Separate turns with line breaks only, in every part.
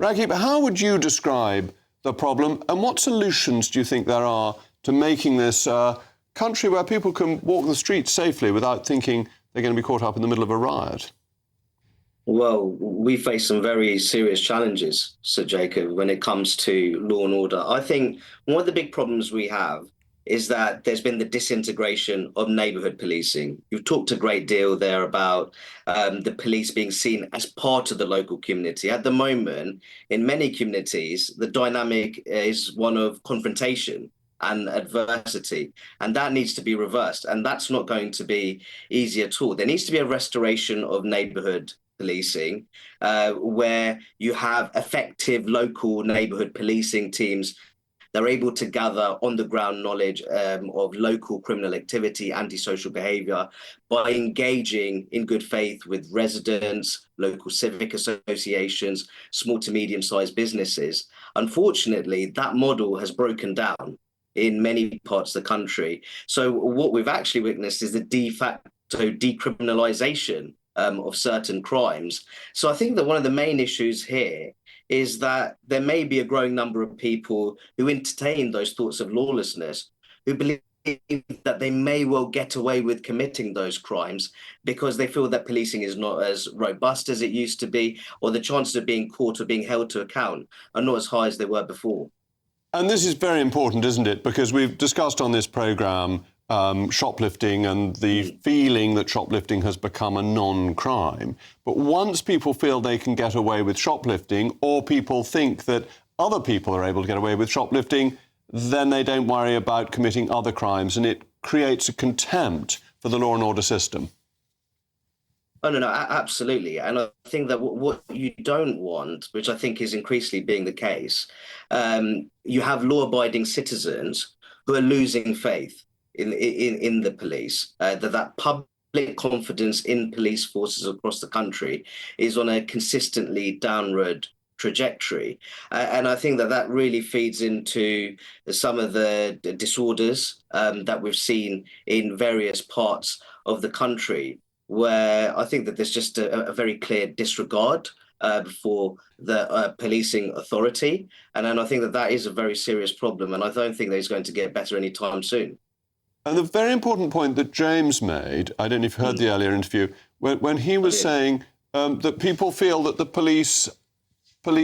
Rakib, how would you describe the problem, and what solutions do you think there are to making this a country where people can walk the streets safely without thinking they're going to be caught up in the middle of a riot?
Well, we face some very serious challenges, Sir Jacob, when it comes to law and order. I think one of the big problems we have is that there's been the disintegration of neighbourhood policing. You've talked a great deal there about the police being seen as part of the local community. At the moment, in many communities, the dynamic is one of confrontation and adversity, and that needs to be reversed. And that's not going to be easy at all. There needs to be a restoration of neighbourhood policing, where you have effective local neighbourhood policing teams. They're able to gather on-the-ground knowledge of local criminal activity, antisocial behaviour, by engaging in good faith with residents, local civic associations, small to medium-sized businesses. Unfortunately, that model has broken down in many parts of the country. So what we've actually witnessed is the de facto decriminalisation of certain crimes. So I think that one of the main issues here is that there may be a growing number of people who entertain those thoughts of lawlessness, who believe that they may well get away with committing those crimes because they feel that policing is not as robust as it used to be, or the chances of being caught or being held to account are not as high as they were before.
And this is very important, isn't it? Because we've discussed on this programme shoplifting and the feeling that shoplifting has become a non-crime. But once people feel they can get away with shoplifting, or people think that other people are able to get away with shoplifting, then they don't worry about committing other crimes, and it creates a contempt for the law and order system.
Oh, no, absolutely. And I think that what you don't want, which I think is increasingly being the case, you have law-abiding citizens who are losing faith in the police, that public confidence in police forces across the country is on a consistently downward trajectory. And I think that really feeds into some of the disorders that we've seen in various parts of the country, where I think that there's just a very clear disregard for the policing authority. And then I think that is a very serious problem, and I don't think that it's going to get better anytime soon.
And the very important point that James made, I don't know if you heard the earlier interview, when he was saying that people feel that the police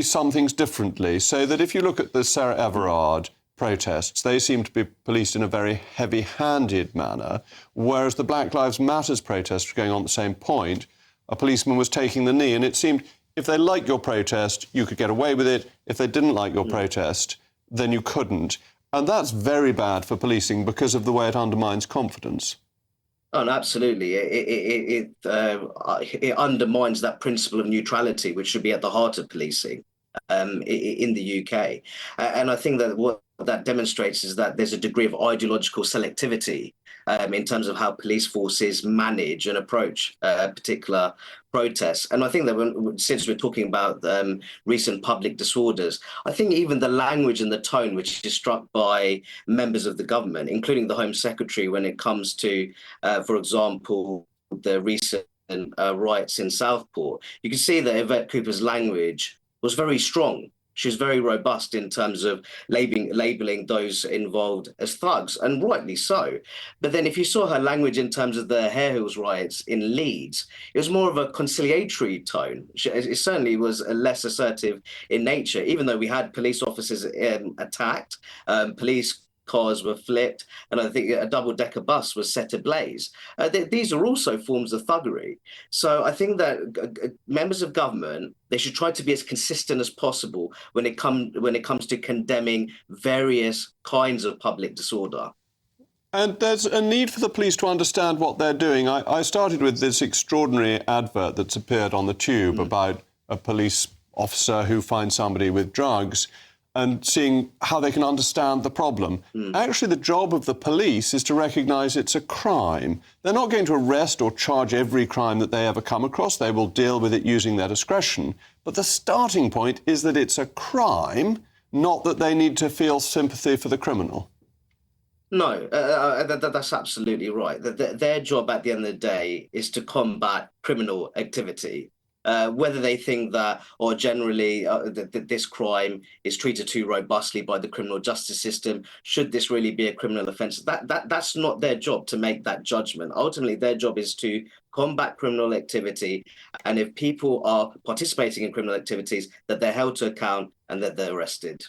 some things differently, so that if you look at the Sarah Everard protests, they seem to be policed in a very heavy-handed manner, whereas the Black Lives Matters protests were going on at the same point. A policeman was taking the knee, and it seemed if they liked your protest, you could get away with it. If they didn't like your protest, then you couldn't. And that's very bad for policing because of the way it undermines confidence.
Oh, no, absolutely. It undermines that principle of neutrality, which should be at the heart of policing in the UK. And I think that what that demonstrates is that there's a degree of ideological selectivity in terms of how police forces manage and approach particular protests. And I think that since we're talking about recent public disorders, I think even the language and the tone which is struck by members of the government, including the Home Secretary, when it comes to, for example, the recent riots in Southport, you can see that Yvette Cooper's language was very strong. She was very robust in terms of labeling those involved as thugs, and rightly so. But then if you saw her language in terms of the Hare Hills riots in Leeds, it was more of a conciliatory tone. It certainly was less assertive in nature, even though we had police officers attacked, police cars were flipped, and I think a double-decker bus was set ablaze. These are also forms of thuggery. So I think that members of government, they should try to be as consistent as possible when it comes to condemning various kinds of public disorder.
And there's a need for the police to understand what they're doing. I started with this extraordinary advert that's appeared on the Tube about a police officer who finds somebody with drugs, and seeing how they can understand the problem. Actually, the job of the police is to recognise it's a crime. They're not going to arrest or charge every crime that they ever come across. They will deal with it using their discretion. But the starting point is that it's a crime, not that they need to feel sympathy for the criminal.
No, that's absolutely right. Their job at the end of the day is to combat criminal activity. whether they think that, or generally, that this crime is treated too robustly by the criminal justice system. Should this really be a criminal offence? That's not their job to make that judgment. Ultimately, their job is to combat criminal activity, and if people are participating in criminal activities, that they're held to account and that they're arrested.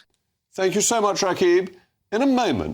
Thank you so much, Rakib. In a moment,